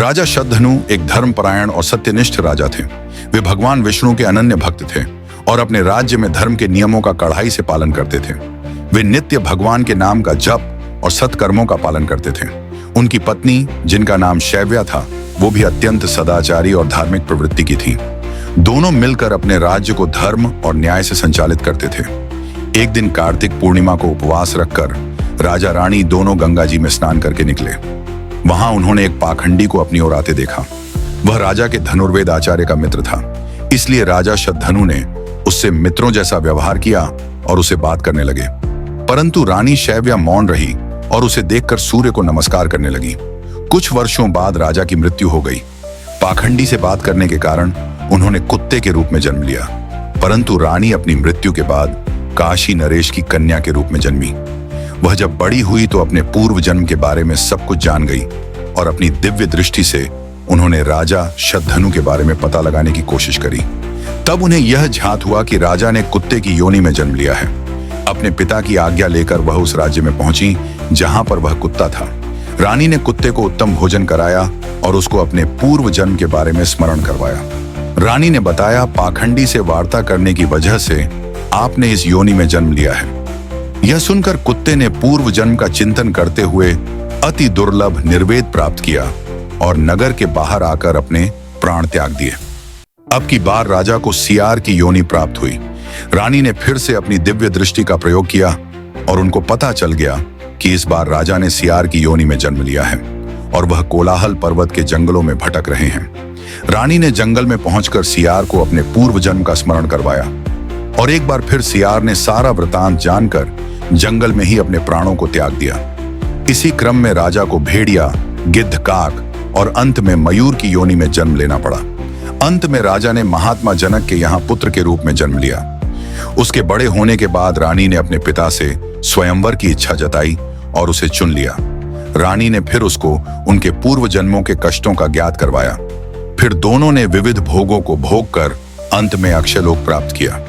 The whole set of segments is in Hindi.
राजा शतधनु एक धर्मपरायण और सत्यनिष्ठ राजा थे। वे भगवान विष्णु के अनन्य भक्त थे और अपने राज्य में धर्म के नियमों का कड़ाई से पालन करते थे। वे नित्य भगवान के नाम का जप और सत्कर्मों का पालन करते थे। उनकी पत्नी, जिनका नाम शैव्या था, वो भी अत्यंत सदाचारी और धार्मिक प्रवृत्ति की थी। दोनों मिलकर अपने राज्य को धर्म और न्याय से संचालित करते थे। एक दिन कार्तिक पूर्णिमा को उपवास रखकर राजा रानी दोनों गंगा जी में स्नान करके निकले। वहां उन्होंने एक पाखंडी को अपनी ओर आते देखा। वह राजा के धनुर्वेद आचार्य का मित्र था, इसलिए राजा शतधनु ने उससे मित्रों जैसा व्यवहार किया और उसे बात करने लगे। परंतु रानी शैव्या मौन रही और उसे देखकर सूर्य को नमस्कार करने लगी। कुछ वर्षों बाद राजा की मृत्यु हो गई। पाखंडी से बात करने के कारण उन्होंने कुत्ते के रूप में जन्म लिया, परंतु रानी अपनी मृत्यु के बाद काशी नरेश की कन्या के रूप में जन्मी। वह जब बड़ी हुई तो अपने पूर्व जन्म के बारे में सब कुछ जान गई और अपनी दिव्य दृष्टि से उन्होंने राजा शतधनु के बारे में पता लगाने की कोशिश करी। तब उन्हें यह झांत हुआ कि राजा ने कुत्ते की योनि में जन्म लिया है। अपने पिता की आज्ञा लेकर वह उस राज्य में पहुंची जहां पर वह कुत्ता था। रानी ने कुत्ते को उत्तम भोजन कराया और उसको अपने पूर्व जन्म के बारे में स्मरण करवाया। रानी ने बताया, पाखंडी से वार्ता करने की वजह से आपने इस योनि में जन्म लिया है। यह सुनकर कुत्ते ने पूर्व जन्म का चिंतन करते हुए अति दुर्लभ निर्वेद प्राप्त किया और नगर के बाहर आकर अपने प्राण त्याग दिए। अब की बार राजा को सियार की योनि प्राप्त हुई। रानी ने फिर से अपनी दिव्य दृष्टि का प्रयोग किया और उनको पता चल गया कि इस बार राजा ने सियार की योनि में जन्म लिया है और वह कोलाहल पर्वत के जंगलों में भटक रहे हैं। रानी ने जंगल में पहुंचकर सियार को अपने पूर्व जन्म का स्मरण करवाया और एक बार फिर सियार ने सारा वृतांत जानकर जंगल में ही अपने प्राणों को त्याग दिया। इसी क्रम में राजा को भेड़िया, गिद्ध, काक और अंत में मयूर की योनि में जन्म लेना पड़ा। अंत में राजा ने महात्मा जनक के यहाँ पुत्र के रूप में जन्म लिया। उसके बड़े होने के बाद रानी ने अपने पिता से स्वयंवर की इच्छा जताई और उसे चुन लिया। रानी ने फिर उसको उनके पूर्व जन्मों के कष्टों का ज्ञात करवाया। फिर दोनों ने विविध भोगों को भोग कर अंत में अक्षयलोक प्राप्त किया।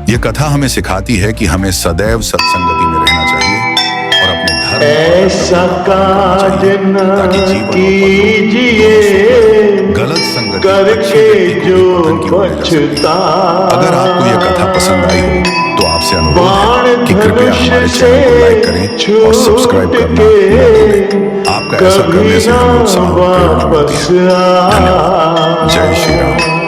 यह कथा हमें सिखाती है कि हमें सदैव सत्संगति में रहना चाहिए और अपने धर्म ऐसा काज न कीजिए गलत संगति करके जो पछता। अगर आपको यह कथा पसंद आई हो तो आपसे अनुरोध है कि कृपया हमारे चैनल को लाइक करें और सब्सक्राइब करना न भूलें। आपका ऐसा करने से हमें उत्साह और प्रेरणा मिलती है। धन्यवाद। जय श्री राम।